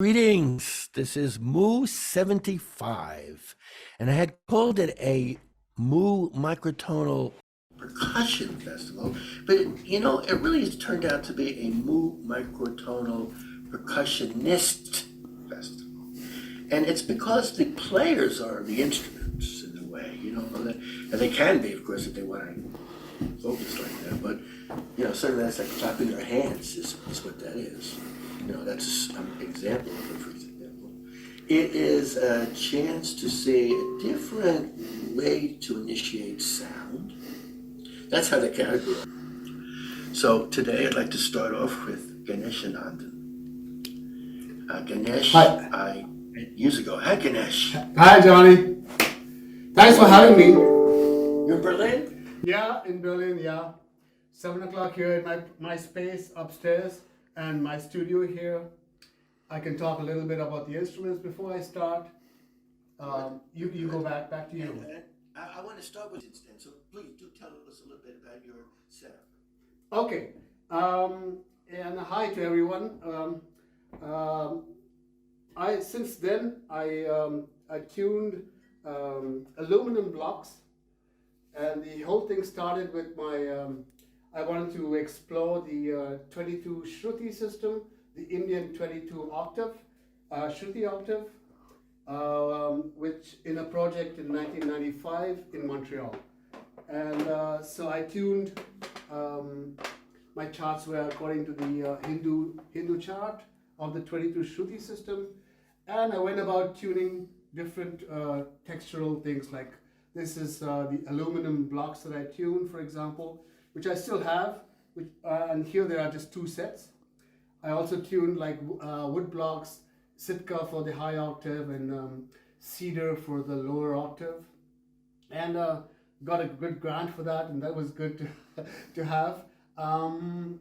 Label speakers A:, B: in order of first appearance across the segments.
A: Greetings. This is Moo 75, and I had called it a Moo Micro-Tonal Percussion Festival, but it really has turned out to be a Moo Micro-Tonal Percussionist Festival. And it's because the players are the instruments in a way, and they can be, of course, if they want to focus like that, but, certainly that's like clapping their hands is what that is. That's an example of it, for example. It is a chance to see a different way to initiate sound. That's how they categorize. So today I'd like to start off with Ganesh Anandan. Ganesh,
B: Hi.
A: Years ago. Hi, Ganesh.
B: Hi, Johnny. Thanks for having me.
A: You're in Berlin?
B: Yeah, in Berlin, yeah. 7 o'clock here in my space upstairs and my studio here. I can talk a little bit about the instruments before I start. You go back to you.
A: And I want to start with it, so please do tell us a little bit about your setup.
B: Okay. And hi to everyone. Since then I tuned aluminum blocks, and the whole thing started with I wanted to explore the 22 shruti system, the Indian 22 octave, shruti octave, which in a project in 1995 in Montreal. And so I tuned, my charts were according to the Hindu chart of the 22 shruti system, and I went about tuning different textural things, like this is the aluminum blocks that I tuned, for example, which I still have, and here there are just 2 sets. I also tuned like wood blocks, Sitka for the high octave and cedar for the lower octave, and got a good grant for that, and that was good to have. From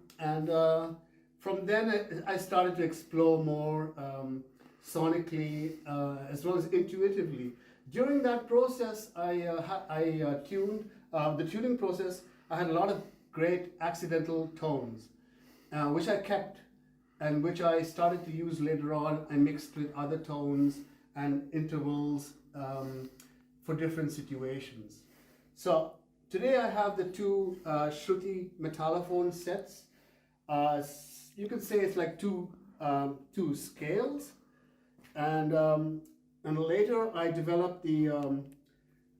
B: then I started to explore more sonically as well as intuitively. During that process, I tuned the tuning process. I had a lot of great accidental tones, which I kept, and which I started to use later on. I mixed with other tones and intervals for different situations. So today I have the 2 shruti metallophone sets. You can say it's like two scales, and later I developed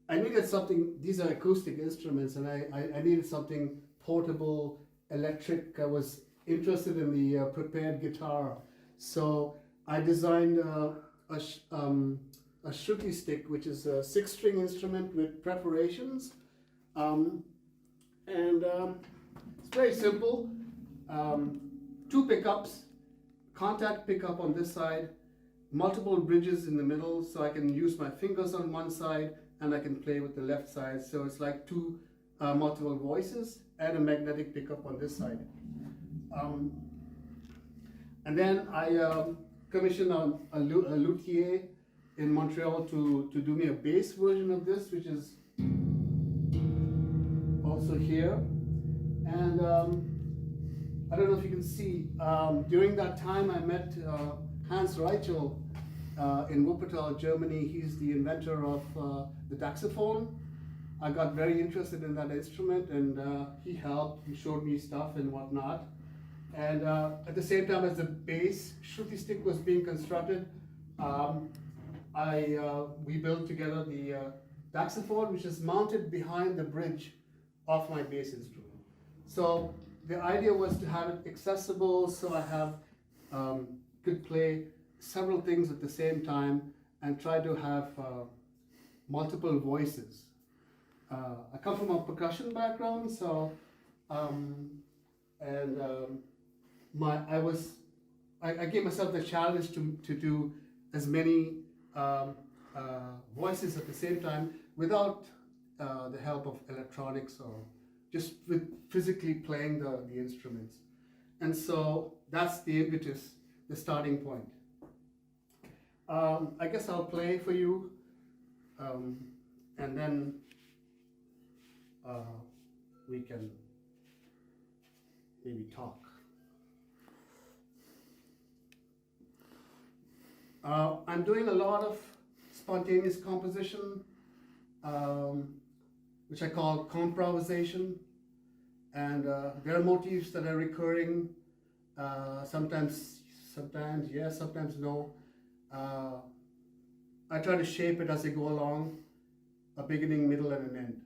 B: I needed something. These are acoustic instruments, and I needed something portable, electric. I was interested in the prepared guitar, so I designed a shruti stick, which is a 6-string instrument with preparations, and it's very simple. 2 pickups, contact pickup on this side, multiple bridges in the middle, so I can use my fingers on one side and I can play with the left side. So it's like 2 multiple voices and a magnetic pickup on this side. And then I commissioned a luthier in Montreal to do me a bass version of this, which is also here. And I don't know if you can see, during that time I met Hans Reichel in Wuppertal, Germany. He's the inventor of the daxophone. I got very interested in that instrument, and he helped, he showed me stuff and whatnot. And at the same time as the bass shruti stick was being constructed, we built together the daxophone, which is mounted behind the bridge of my bass instrument. So the idea was to have it accessible, so I could play several things at the same time and try to have multiple voices. I come from a percussion background, so I gave myself the challenge to do as many voices at the same time without the help of electronics, or just with physically playing the instruments. And so that's the impetus, the starting point. I guess I'll play for you, and then we can maybe talk. I'm doing a lot of spontaneous composition, um, which I call comprovisation, and there are motifs that are recurring. Sometimes yes, sometimes no. Uh, I try to shape it as I go along, a beginning, middle, and an end.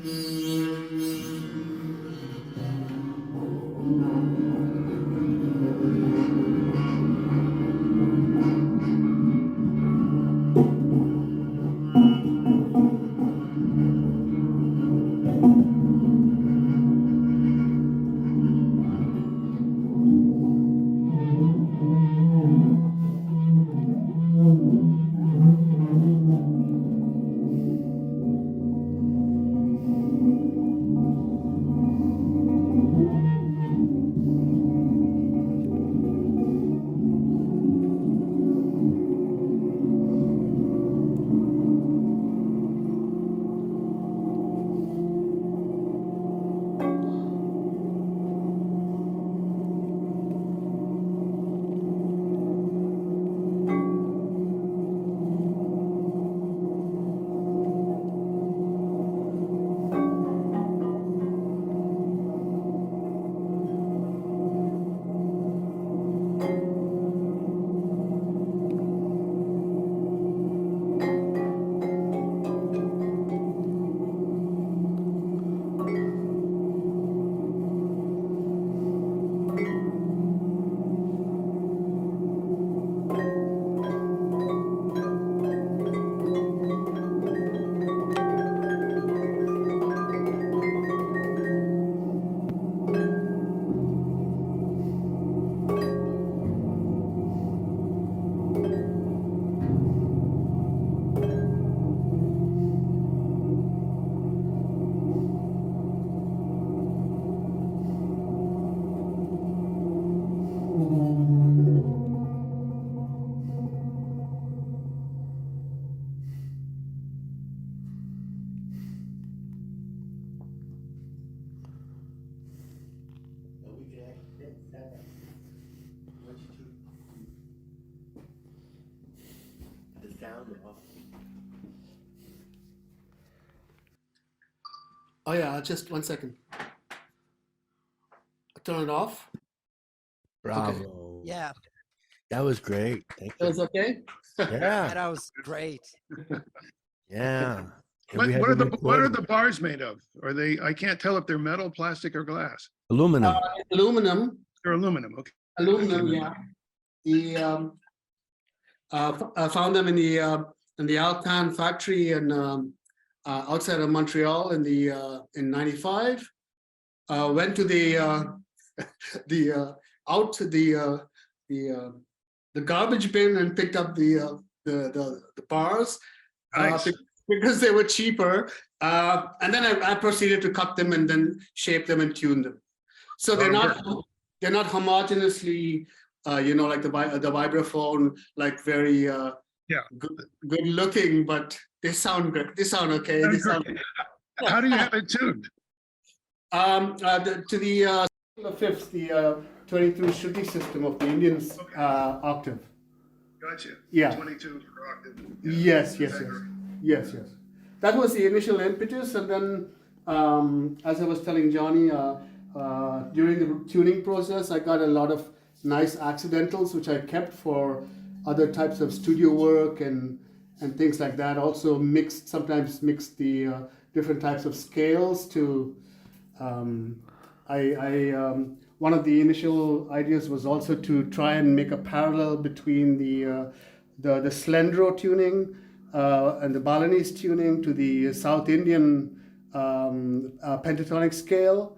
A: The sound off.
B: Oh yeah, just 1 second. Turn it off.
A: Bravo.
C: Yeah,
A: That was great. Thank
B: That
A: you.
B: was okay?
A: Yeah.
C: that was great.
A: Yeah. And
D: What,
A: we had
D: what are
A: to
D: the what are
A: record
D: the bars made of? Are they? I can't tell if they're metal, plastic, or glass.
A: aluminum.
B: Aluminum.
D: They're aluminum. Okay.
B: Aluminum, yeah. I found them in the Alcan factory in outside of Montreal in '95. Went to the out to the garbage bin and picked up the bars
D: Nice.
B: because they were cheaper. And then I proceeded to cut them and then shape them and tune them. So they're not homogeneously, like the vibraphone, like very good looking, but they sound good. They sound okay. They sound.
D: How do you have it tuned?
B: To the fifth, the 22 shruti system of the Indian octave.
D: Gotcha.
B: Yeah.
D: 22 per octave.
B: Yes. That was the initial impetus, and then, as I was telling Johnny, during the tuning process, I got a lot of nice accidentals, which I kept for other types of studio work and things like that. Also sometimes mixed the different types of scales to. One of the initial ideas was also to try and make a parallel between the Slendro tuning and the Balinese tuning to the South Indian pentatonic scale.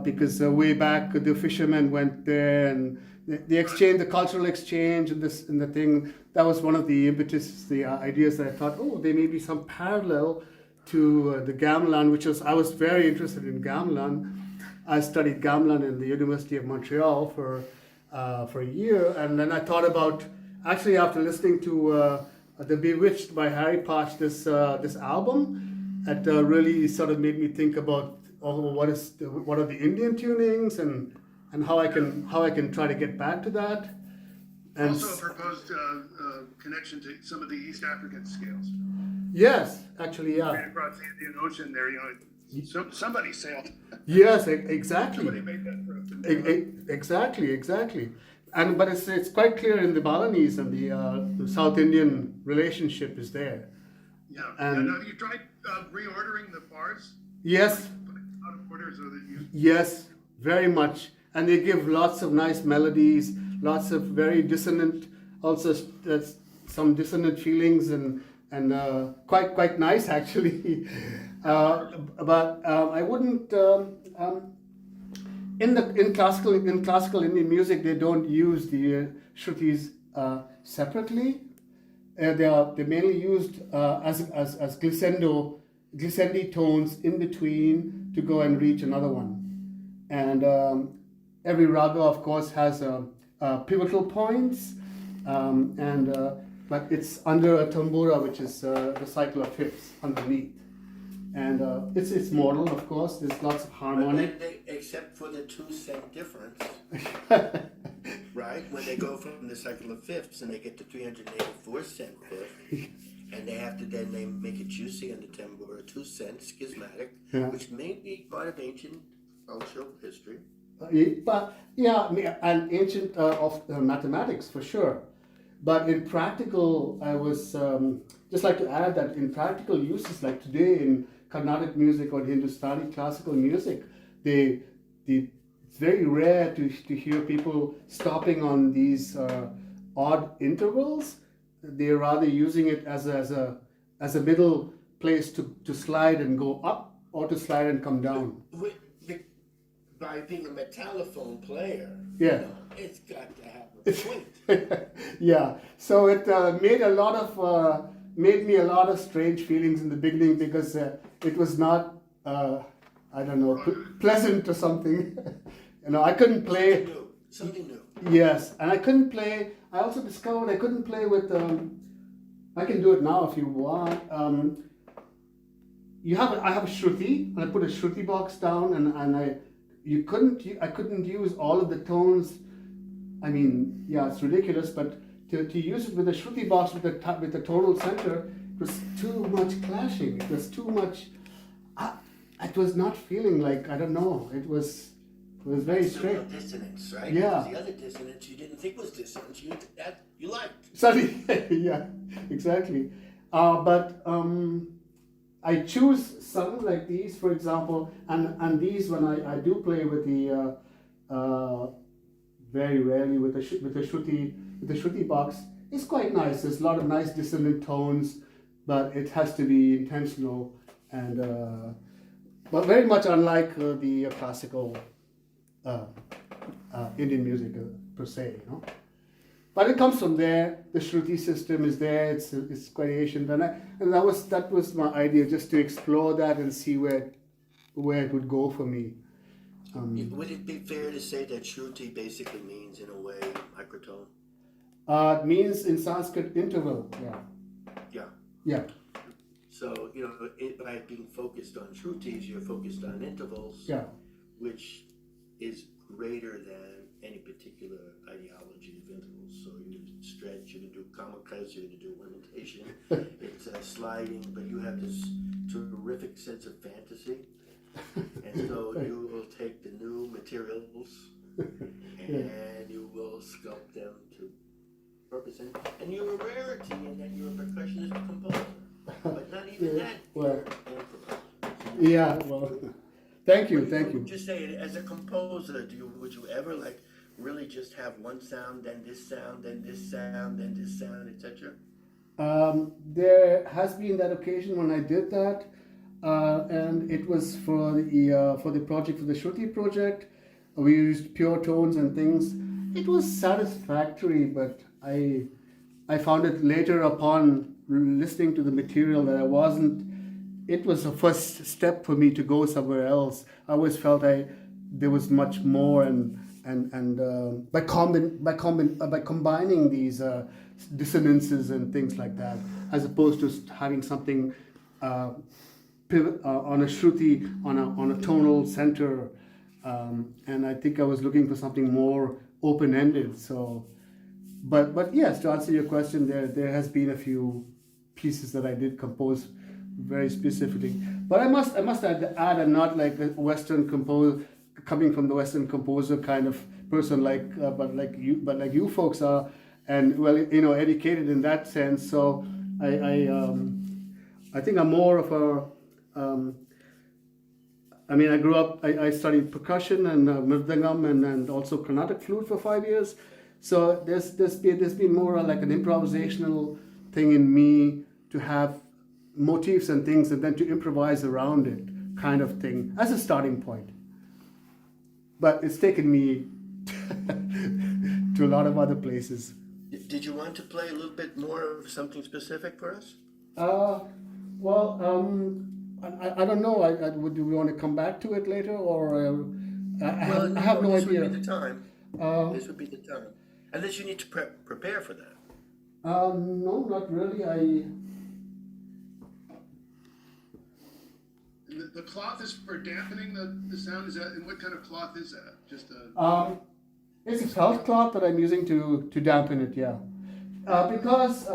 B: Because way back the fishermen went there and the exchange, the cultural exchange, and the thing, that was one of the impetus, the ideas that I thought, there may be some parallel to the gamelan, I was very interested in gamelan. I studied gamelan in the University of Montreal for a year, and then I thought about, actually after listening to the Bewitched by Harry Posh, this album, it really sort of made me think about what are the Indian tunings and how I can try to get back to that. And
D: also a proposed connection to some of the East African scales.
B: Yes, actually, yeah.
D: Right across the Indian Ocean there, somebody sailed.
B: Yes, exactly.
D: Somebody made that trip.
B: Exactly. But it's quite clear in the Balinese and the South Indian relationship is there.
D: Yeah.
B: And
D: Now, have you tried reordering the bars?
B: yes,
D: Put it out of order so that you.
B: yes, very much. And they give lots of nice melodies, lots of very dissonant, also some dissonant feelings, and quite nice actually. But I wouldn't. In classical Indian music, they don't use the shrutis separately. They're mainly used as glissandi tones in between to go and reach another one. And every raga, of course, has pivotal points, but it's under a tambura, which is the cycle of fifths underneath. And it's modal, of course. There's lots of harmonic.
A: Except for the 2 cent difference, right? When they go from the cycle of fifths and they get to 384-cent fifth, and they have to then they make it juicy on the tambura, 2 cents, schismatic,
B: Yeah.
A: which may be part of ancient cultural history.
B: But yeah, and ancient of mathematics for sure. But in practical, I was just like to add that in practical uses, like today in Carnatic music or Hindustani classical music, it's very rare to hear people stopping on these odd intervals. They're rather using it as a middle place to slide and go up or to slide and come down.
A: By being a metallophone player,
B: Yeah.
A: it's got to have a point.
B: Yeah, so it made me a lot of strange feelings in the beginning because it was not I don't know pleasant or something. I couldn't play.
A: Something new.
B: Yes, and I couldn't play. I also discovered I couldn't play with. I can do it now if you want. I have a shruti, and I put a shruti box down, and I couldn't use all of the tones. I mean, yeah, it's ridiculous, but to use it with a shruti box with the tonal center, it was too much clashing. It was too much. It was not feeling like, I don't know. It was very strange.
A: Dissonance, right?
B: Yeah.
A: Because the other dissonance you didn't think was dissonance. You liked.
B: Suddenly, yeah, exactly. But I choose songs like these, for example, and these when I do play with the very rarely with the shruti box, it's quite nice. There's a lot of nice dissonant tones, but it has to be intentional and but very much unlike the classical Indian music per se, But it comes from there. The shruti system is there. It's quite ancient, and that was my idea, just to explore that and see where it would go for me.
A: Would it be fair to say that shruti basically means, in a way, microtone?
B: It means in Sanskrit interval. Yeah.
A: Yeah.
B: Yeah.
A: So, by being focused on shrutis, you're focused on intervals,
B: Yeah.
A: which is greater than any particular ideology of intervals. So you stretch, you can do kamikaze, you can do limitation. It's sliding, but you have this terrific sense of fantasy. And so you will take the new materials and you will sculpt them to purpose. And you're a rarity in that you're a percussionist composer. But not even that.
B: Well, yeah, well, thank you.
A: Just say it, as a composer, would you ever really just have one sound, then this sound, then this sound, then this sound, etc.?
B: There has been that occasion when I did that, and it was for the project, for the Shruti project. We used pure tones and things. It was satisfactory, but I found it later upon listening to the material that it was a first step for me to go somewhere else. I always felt there was much more, and by combining these dissonances and things like that, as opposed to having something pivot on a shruti on a tonal center, and I think I was looking for something more open-ended. So, but yes, to answer your question, there has been a few pieces that I did compose very specifically. But I must add, I'm not like a Western composer, coming from the Western composer kind of person, but like you folks are, and well, educated in that sense. So I think I'm more of a, I grew up, I studied percussion and mridangam and also Carnatic flute for 5 years. So there's been more like an improvisational thing in me to have motifs and things and then to improvise around it kind of thing as a starting point. But it's taken me to a lot of other places.
A: Did you want to play a little bit more of something specific for us?
B: Well, I don't know. Do we want to come back to it later, or I have no
A: this
B: idea.
A: Would be the time. This would be the time. Unless you need to prepare for that.
B: No, not really.
D: The cloth is for dampening the sound. Is that, and what kind of cloth is that? Just a.
B: It's a felt cloth that I'm using to dampen it. Yeah, because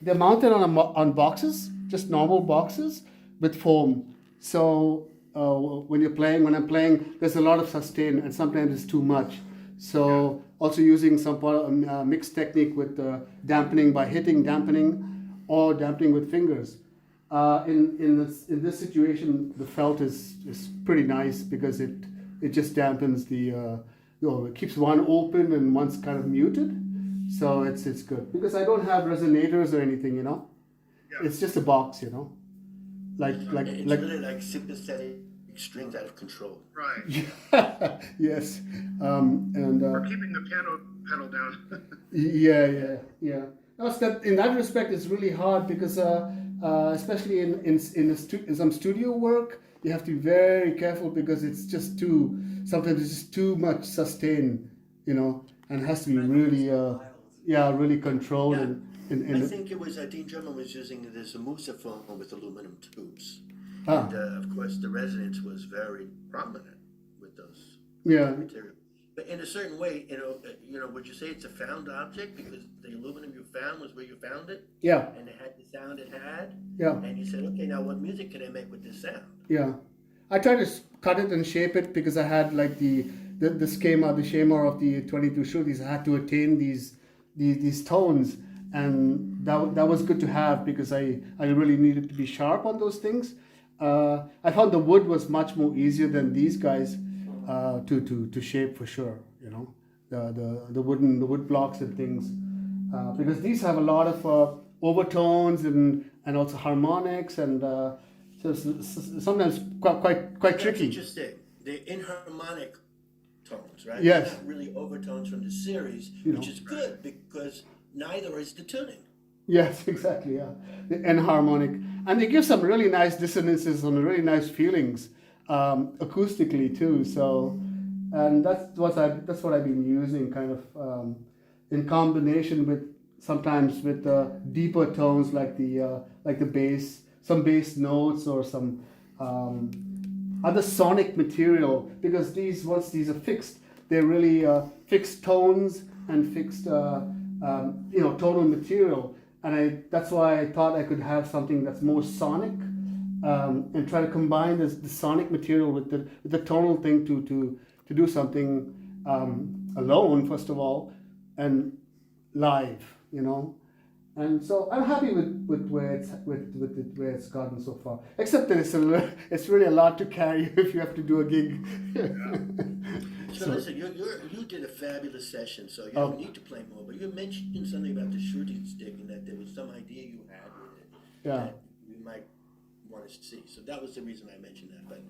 B: they're mounted on boxes, just normal boxes with foam. So when I'm playing, there's a lot of sustain, and sometimes it's too much. So also using some mixed technique with dampening by hitting dampening or dampening with fingers. In this situation, the felt is pretty nice because it just dampens it keeps one open and one's kind of muted. So it's good because I don't have resonators or anything,
D: Yeah.
B: It's just a box, like
A: really like sympathetic strings out of control.
D: Right.
B: yes,
D: Or keeping the piano pedal down.
B: yeah. In that respect, it's really hard because especially in some studio work, you have to be very careful because it's just sometimes it's just too much sustain, and it has to be really really controlled.
A: I think it was Dean Drummond was using it as a metallophones with aluminum tubes.
B: Ah.
A: And of course, the resonance was very prominent with those materials. But in a certain way, would you say it's a found object because the aluminum you found was where you found it?
B: Yeah.
A: And it had the sound it had?
B: Yeah.
A: And you said, okay, now what music can I make with this sound?
B: Yeah. I tried to cut it and shape it because I had like the schema of the 22 shrutis. I had to attain these tones, and that was good to have because I really needed to be sharp on those things. I found the wood was much more easier than these guys to shape for sure. The wood blocks and things because these have a lot of overtones and also harmonics and so sometimes quite tricky.
A: That's interesting. They're inharmonic tones, right?
B: Yes.
A: They're not really overtones from the series, which is good because neither is the tuning.
B: Yes, exactly. Yeah, the enharmonic, and they give some really nice dissonances and really nice feelings acoustically too. So, and that's what I've been using, kind of in combination with sometimes with deeper tones like the bass, some bass notes or some other sonic material because once these are fixed, they're really fixed tones and fixed tonal material. And that's why I thought I could have something that's more sonic and try to combine the sonic material with the tonal thing to do something alone first of all and live, And so I'm happy with where it's gotten so far. Except that it's really a lot to carry if you have to do a gig.
A: So listen, you did a fabulous session, so you don't need to play more. But you mentioned something about the shruti stick and that there was some idea you had with it that we might want to see. So that was the reason I mentioned that. But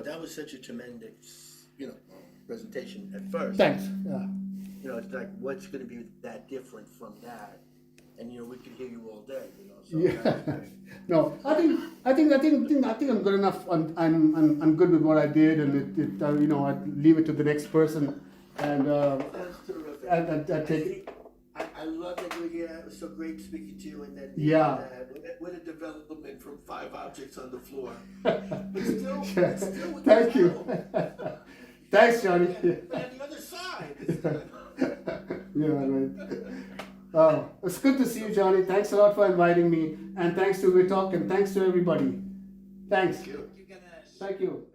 A: that was such a tremendous presentation at first.
B: Thanks. Yeah.
A: It's like what's going to be that different from that, and we could hear you all day. So
B: yeah. No, I think I'm good enough. I'm good with what I did, and I'd leave it to the next person, and
A: that's terrific.
B: and take it.
A: I love that you're here. It was so great speaking to you, and then what a development from 5 objects on the floor. But still with
B: Thank you. Thanks, Johnny.
A: But on the other side.
B: Yeah, right. It's good to see you, Johnny. Thanks a lot for inviting me, and thanks to We Talk, and thanks to everybody. Thanks.
A: Thank you.
B: Thank you.